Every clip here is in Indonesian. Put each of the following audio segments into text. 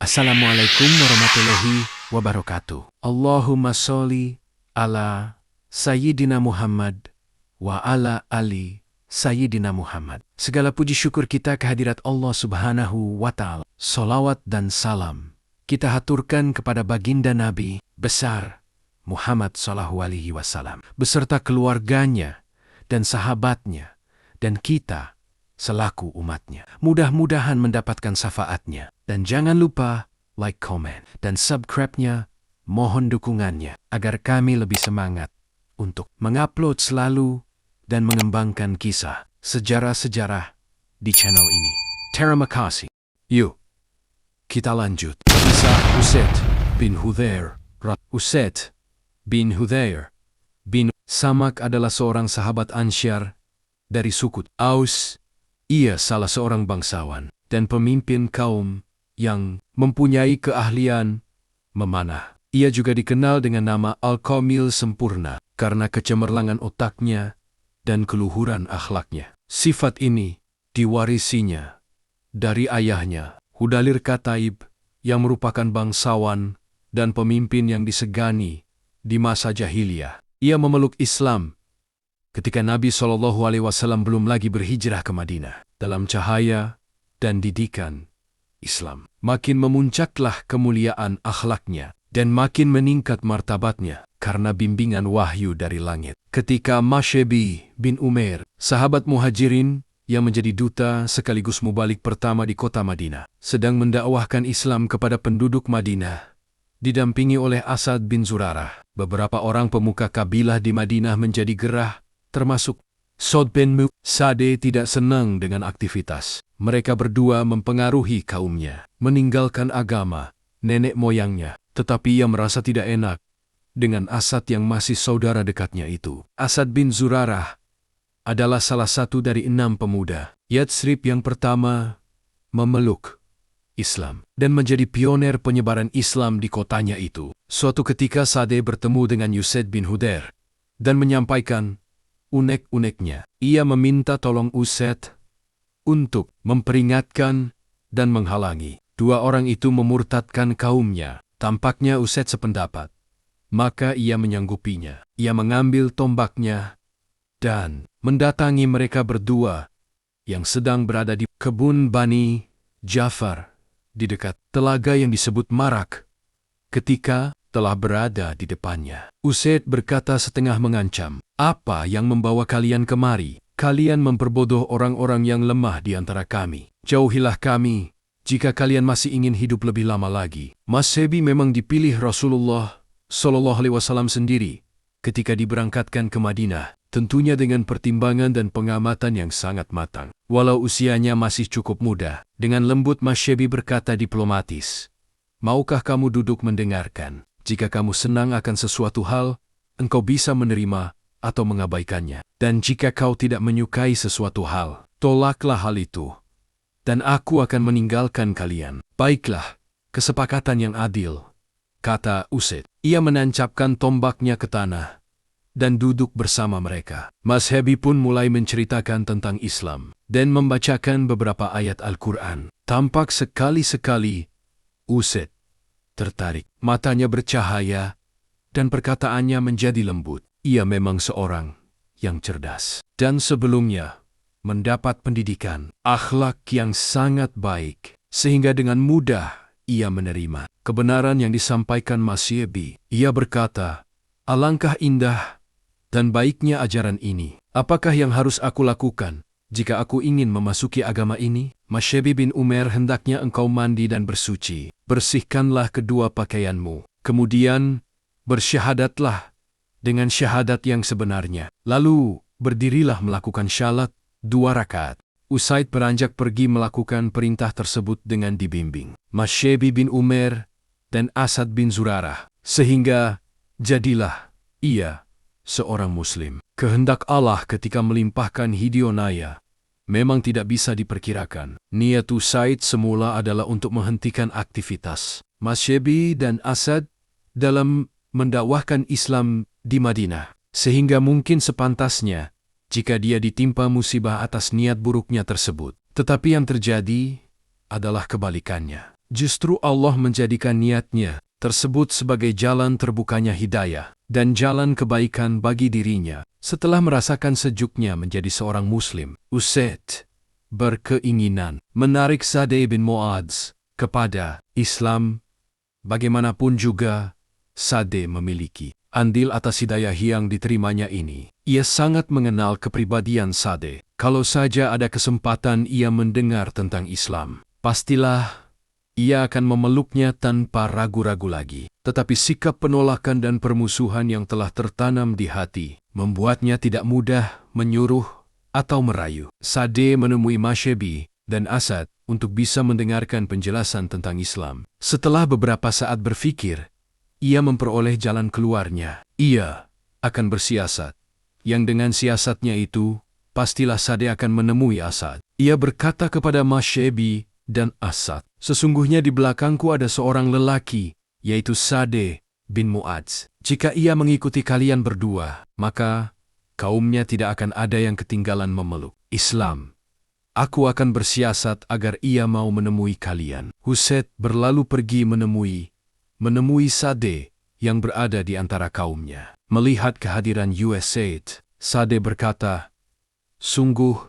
Assalamualaikum warahmatullahi wabarakatuh. Allahumma sholli ala Sayyidina Muhammad wa ala ali Sayyidina Muhammad. Segala puji syukur kita kehadirat Allah Subhanahu wa Ta'ala. Salawat dan salam kita haturkan kepada baginda Nabi besar Muhammad sallallahu alaihi wasallam beserta keluarganya dan sahabatnya dan kita selaku umatnya. Mudah-mudahan mendapatkan syafaatnya. Dan jangan lupa like, comment, dan subscribe-nya. Mohon dukungannya agar kami lebih semangat untuk mengupload selalu dan mengembangkan kisah sejarah-sejarah di channel ini. Terima kasih. Yuk, kita lanjut. Kisah Usaid bin Hudhair. Usaid bin Hudhair bin Samak adalah seorang sahabat Ansyar dari suku Aus. Ia salah seorang bangsawan dan pemimpin kaum yang mempunyai keahlian memanah. Ia juga dikenal dengan nama Al-Kamil sempurna karena kecemerlangan otaknya dan keluhuran akhlaknya. Sifat ini diwarisinya dari ayahnya, Hudalir Kataib, yang merupakan bangsawan dan pemimpin yang disegani di masa jahiliyah. Ia memeluk Islam ketika Nabi SAW belum lagi berhijrah ke Madinah. Dalam cahaya dan didikan Islam, makin memuncaklah kemuliaan akhlaknya dan makin meningkat martabatnya karena bimbingan wahyu dari langit. Ketika Mashebi bin Umair, sahabat muhajirin yang menjadi duta sekaligus mubalik pertama di kota Madinah, sedang mendakwahkan Islam kepada penduduk Madinah, didampingi oleh Asad bin Zurarah, beberapa orang pemuka kabilah di Madinah menjadi gerah, termasuk Sa'd bin Mu'adh. Sa'd tidak senang dengan aktivitas mereka berdua mempengaruhi kaumnya, meninggalkan agama nenek moyangnya, tetapi ia merasa tidak enak dengan Asad yang masih saudara dekatnya itu. Asad bin Zurarah adalah salah satu dari 6 pemuda Yatsrib yang pertama memeluk Islam dan menjadi pioner penyebaran Islam di kotanya itu. Suatu ketika Sa'd bertemu dengan Usaid bin Hudhair dan menyampaikan unek-uneknya. Ia meminta tolong Usaid untuk memperingatkan dan menghalangi. Dua orang itu memurtadkan kaumnya. Tampaknya Usaid sependapat. Maka ia menyanggupinya. Ia mengambil tombaknya dan mendatangi mereka berdua yang sedang berada di kebun Bani Ja'far di dekat telaga yang disebut Marak. Ketika telah berada di depannya, Usaid berkata setengah mengancam, "Apa yang membawa kalian kemari? Kalian memperbodoh orang-orang yang lemah di antara kami. Jauhilah kami jika kalian masih ingin hidup lebih lama lagi." Mashebi memang dipilih Rasulullah SAW sendiri ketika diberangkatkan ke Madinah, tentunya dengan pertimbangan dan pengamatan yang sangat matang. Walau usianya masih cukup muda, dengan lembut Mashebi berkata diplomatis, "Maukah kamu duduk mendengarkan? Jika kamu senang akan sesuatu hal, engkau bisa menerima atau mengabaikannya. Dan jika kau tidak menyukai sesuatu hal, tolaklah hal itu. Dan aku akan meninggalkan kalian." "Baiklah, kesepakatan yang adil," kata Usaid. Ia menancapkan tombaknya ke tanah dan duduk bersama mereka. Mashebi pun mulai menceritakan tentang Islam dan membacakan beberapa ayat Al-Quran. Tampak sekali-sekali Usaid tertarik. Matanya bercahaya dan perkataannya menjadi lembut. Ia memang seorang yang cerdas dan sebelumnya mendapat pendidikan akhlak yang sangat baik, sehingga dengan mudah ia menerima kebenaran yang disampaikan Mashebi. Ia berkata, "Alangkah indah dan baiknya ajaran ini. Apakah yang harus aku lakukan jika aku ingin memasuki agama ini?" Mashebi bin Umair, "Hendaknya engkau mandi dan bersuci. Bersihkanlah kedua pakaianmu. Kemudian bersyahadatlah dengan syahadat yang sebenarnya. Lalu berdirilah melakukan syalat 2 rakaat." Usaid beranjak pergi melakukan perintah tersebut dengan dibimbing Mashebi bin Umair dan Asad bin Zurarah, sehingga jadilah ia seorang Muslim. Kehendak Allah ketika melimpahkan hidayah memang tidak bisa diperkirakan. Niat Usaid semula adalah untuk menghentikan aktivitas Mashebi dan Asad dalam mendakwahkan Islam di Madinah, sehingga mungkin sepantasnya jika dia ditimpa musibah atas niat buruknya tersebut. Tetapi yang terjadi adalah kebalikannya. Justru Allah menjadikan niatnya tersebut sebagai jalan terbukanya hidayah dan jalan kebaikan bagi dirinya. Setelah merasakan sejuknya menjadi seorang Muslim, Usaid berkeinginan menarik Sa'd bin Mu'adz kepada Islam. Bagaimanapun juga, Sa'd memiliki andil atas hidayah yang diterimanya ini. Ia sangat mengenal kepribadian Sa'd. Kalau saja ada kesempatan ia mendengar tentang Islam, pastilah ia akan memeluknya tanpa ragu-ragu lagi. Tetapi sikap penolakan dan permusuhan yang telah tertanam di hati membuatnya tidak mudah menyuruh atau merayu Sa'd menemui Masyaibi dan Asad untuk bisa mendengarkan penjelasan tentang Islam. Setelah beberapa saat berfikir, ia memperoleh jalan keluarnya. Ia akan bersiasat, yang dengan siasatnya itu, pastilah Sa'd akan menemui Asad. Ia berkata kepada Masyaibi dan Asad, "Sesungguhnya di belakangku ada seorang lelaki, yaitu Sa'd bin Mu'adz. Jika ia mengikuti kalian berdua, maka kaumnya tidak akan ada yang ketinggalan memeluk Islam. Aku akan bersiasat agar ia mau menemui kalian." Usaid berlalu pergi menemui Sa'd yang berada di antara kaumnya. Melihat kehadiran Usaid, Sa'd berkata, "Sungguh,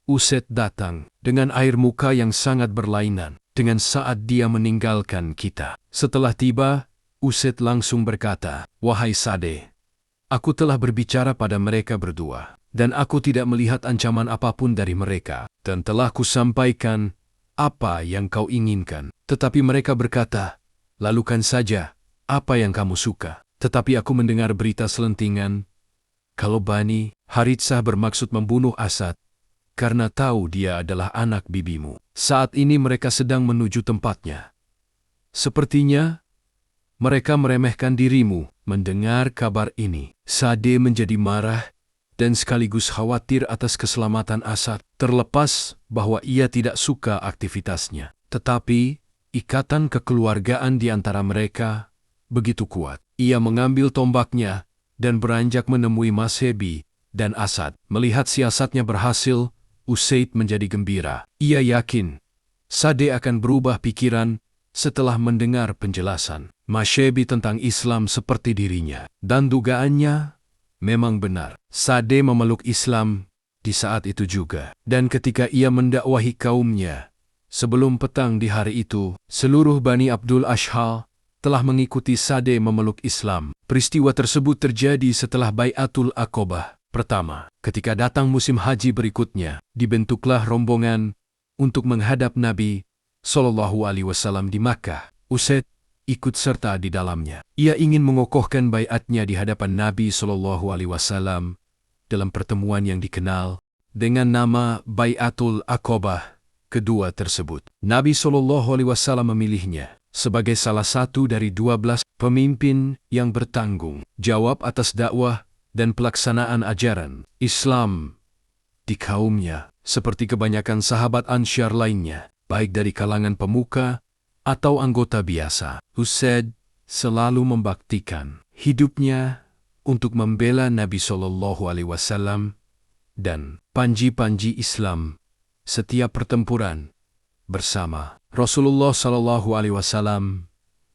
Usaid datang dengan air muka yang sangat berlainan dengan saat dia meninggalkan kita." Setelah tiba, Usaid langsung berkata, "Wahai Sa'd, aku telah berbicara pada mereka berdua, dan aku tidak melihat ancaman apapun dari mereka, dan telah kusampaikan apa yang kau inginkan. Tetapi mereka berkata, 'Lakukan saja apa yang kamu suka.' Tetapi aku mendengar berita selentingan, kalau Bani Haritsah bermaksud membunuh Asad, karena tahu dia adalah anak bibimu. Saat ini mereka sedang menuju tempatnya. Sepertinya mereka meremehkan dirimu." Mendengar kabar ini, Sa'd menjadi marah dan sekaligus khawatir atas keselamatan Asad, terlepas bahwa ia tidak suka aktivitasnya. Tetapi ikatan kekeluargaan di antara mereka begitu kuat. Ia mengambil tombaknya dan beranjak menemui Masyaibi dan Asad. Melihat siasatnya berhasil, Usaid menjadi gembira. Ia yakin Sa'd akan berubah pikiran setelah mendengar penjelasan Masyaibi tentang Islam seperti dirinya. Dan dugaannya memang benar. Sa'd memeluk Islam di saat itu juga. Dan ketika ia mendakwahi kaumnya, sebelum petang di hari itu, seluruh Bani Abdul Ashhal telah mengikuti Sa'd memeluk Islam. Peristiwa tersebut terjadi setelah Bai'atul Aqobah pertama. Ketika datang musim haji berikutnya, dibentuklah rombongan untuk menghadap Nabi SAW di Makkah. Usaid ikut serta di dalamnya. Ia ingin mengokohkan baiatnya di hadapan Nabi SAW dalam pertemuan yang dikenal dengan nama Bai'atul Aqobah kedua tersebut. Nabi SAW memilihnya sebagai salah satu dari 12 pemimpin yang bertanggung jawab atas dakwah dan pelaksanaan ajaran Islam di kaumnya, seperti kebanyakan sahabat Ansyar lainnya, baik dari kalangan pemuka atau anggota biasa. Usaid selalu membaktikan hidupnya untuk membela Nabi SAW dan panji-panji Islam setiap pertempuran bersama Rasulullah SAW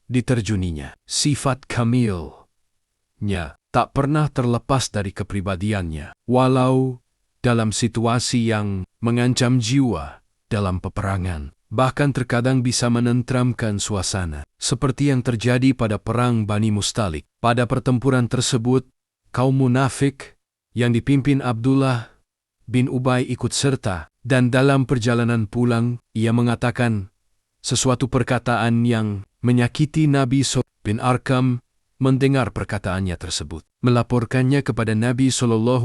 diterjuninya. Sifat kamilnya tak pernah terlepas dari kepribadiannya, walau dalam situasi yang mengancam jiwa dalam peperangan. Bahkan terkadang bisa menenteramkan suasana, seperti yang terjadi pada perang Bani Mustalik. Pada pertempuran tersebut, kaum munafik yang dipimpin Abdullah bin Ubay ikut serta, dan dalam perjalanan pulang, ia mengatakan sesuatu perkataan yang menyakiti Nabi bin Arkam. Mendengar perkataannya tersebut, melaporkannya kepada Nabi SAW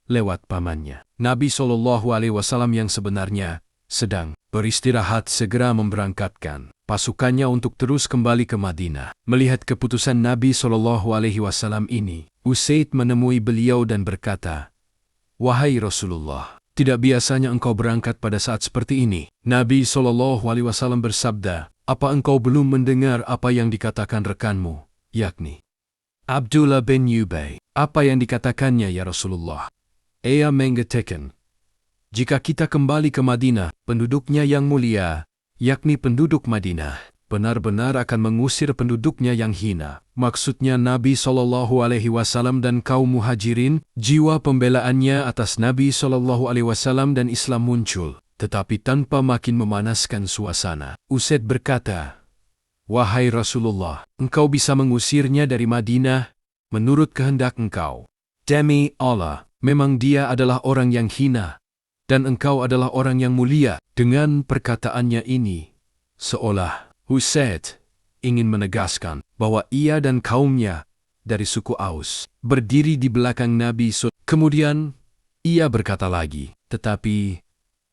lewat pamannya. Nabi SAW yang sebenarnya sedang beristirahat segera memberangkatkan pasukannya untuk terus kembali ke Madinah. Melihat keputusan Nabi SAW ini, Usaid menemui beliau dan berkata, "Wahai Rasulullah, tidak biasanya engkau berangkat pada saat seperti ini." Nabi SAW bersabda, "Apa engkau belum mendengar apa yang dikatakan rekanmu, yakni Abdullah bin Ubay?" "Apa yang dikatakannya ya Rasulullah?" "Ia mengatakan, jika kita kembali ke Madinah, penduduknya yang mulia, yakni penduduk Madinah, benar-benar akan mengusir penduduknya yang hina. Maksudnya Nabi SAW dan kaum muhajirin, jiwa pembelaannya atas Nabi SAW dan Islam muncul, tetapi tanpa makin memanaskan suasana. Usaid berkata, "Wahai Rasulullah, engkau bisa mengusirnya dari Madinah menurut kehendak engkau. Demi Allah, memang dia adalah orang yang hina, dan engkau adalah orang yang mulia." Dengan perkataannya ini, seolah Usaid ingin menegaskan bahwa ia dan kaumnya dari suku Aus berdiri di belakang Nabi. Kemudian ia berkata lagi, "Tetapi,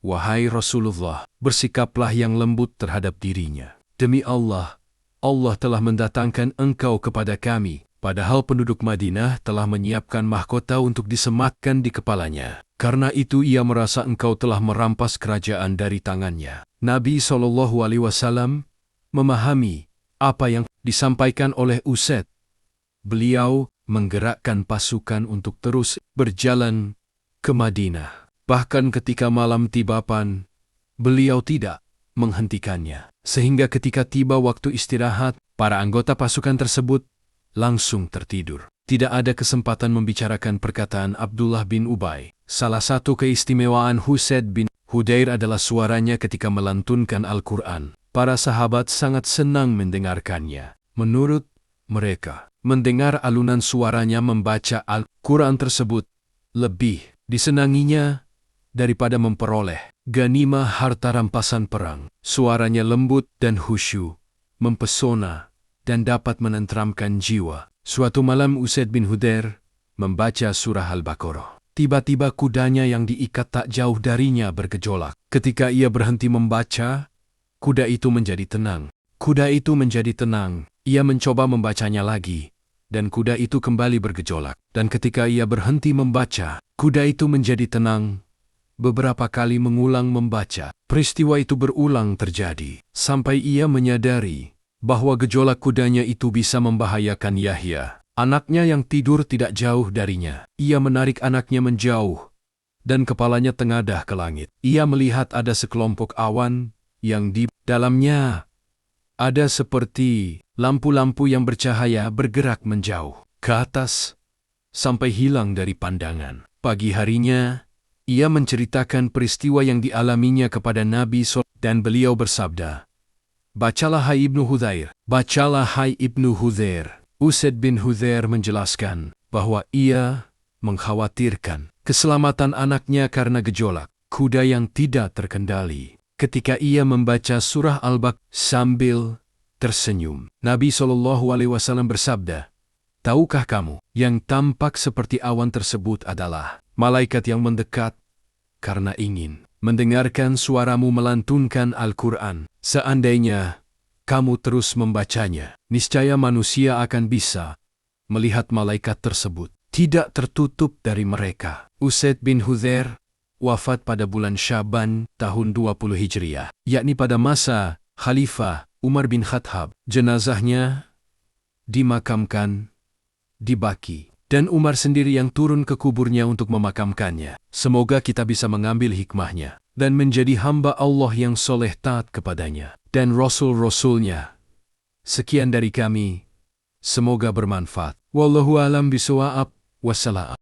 wahai Rasulullah, bersikaplah yang lembut terhadap dirinya. Demi Allah, Allah telah mendatangkan engkau kepada kami, padahal penduduk Madinah telah menyiapkan mahkota untuk disematkan di kepalanya. Karena itu ia merasa engkau telah merampas kerajaan dari tangannya." Nabi SAW memahami apa yang disampaikan oleh Usaid. Beliau menggerakkan pasukan untuk terus berjalan ke Madinah. Bahkan ketika malam tiba beliau tidak menghentikannya. Sehingga ketika tiba waktu istirahat, para anggota pasukan tersebut langsung tertidur. Tidak ada kesempatan membicarakan perkataan Abdullah bin Ubay. Salah satu keistimewaan Usaid bin Hudair adalah suaranya ketika melantunkan Al-Quran. Para sahabat sangat senang mendengarkannya. Menurut mereka, mendengar alunan suaranya membaca Al-Quran tersebut lebih disenanginya daripada memperoleh ganimah harta rampasan perang. Suaranya lembut dan khusyuk, mempesona, dan dapat menenteramkan jiwa. Suatu malam Usaid bin Hudair membaca surah Al-Baqarah. Tiba-tiba kudanya yang diikat tak jauh darinya bergejolak. Ketika ia berhenti membaca, kuda itu menjadi tenang. Ia mencoba membacanya lagi, dan kuda itu kembali bergejolak. Dan ketika ia berhenti membaca, kuda itu menjadi tenang. Beberapa kali mengulang membaca. Peristiwa itu berulang terjadi, sampai ia menyadari bahwa gejolak kudanya itu bisa membahayakan Yahya, anaknya yang tidur tidak jauh darinya. Ia menarik anaknya menjauh, dan kepalanya tengadah ke langit. Ia melihat ada sekelompok awan yang di dalamnya ada seperti lampu-lampu yang bercahaya bergerak menjauh ke atas sampai hilang dari pandangan. Pagi harinya, ia menceritakan peristiwa yang dialaminya kepada Nabi dan beliau bersabda, "Bacalah hai Ibnu Hudair, bacalah hai Ibnu Hudair." Usaid bin Hudair menjelaskan bahwa ia mengkhawatirkan keselamatan anaknya karena gejolak kuda yang tidak terkendali. Ketika ia membaca surah Al-Baqarah sambil tersenyum, Nabi SAW bersabda, "Tahukah kamu, yang tampak seperti awan tersebut adalah malaikat yang mendekat karena ingin mendengarkan suaramu melantunkan Al-Quran. Seandainya kamu terus membacanya, niscaya manusia akan bisa melihat malaikat tersebut, tidak tertutup dari mereka." Usaid bin Hudair wafat pada bulan Syaban tahun 20 Hijriah, yakni pada masa Khalifah Umar bin Khattab. Jenazahnya dimakamkan di Baqi, dan Umar sendiri yang turun ke kuburnya untuk memakamkannya. Semoga kita bisa mengambil hikmahnya dan menjadi hamba Allah yang soleh taat kepadanya dan Rasul-Rasulnya. Sekian dari kami, semoga bermanfaat. Wallahu a'lam bishawab. Wassalam.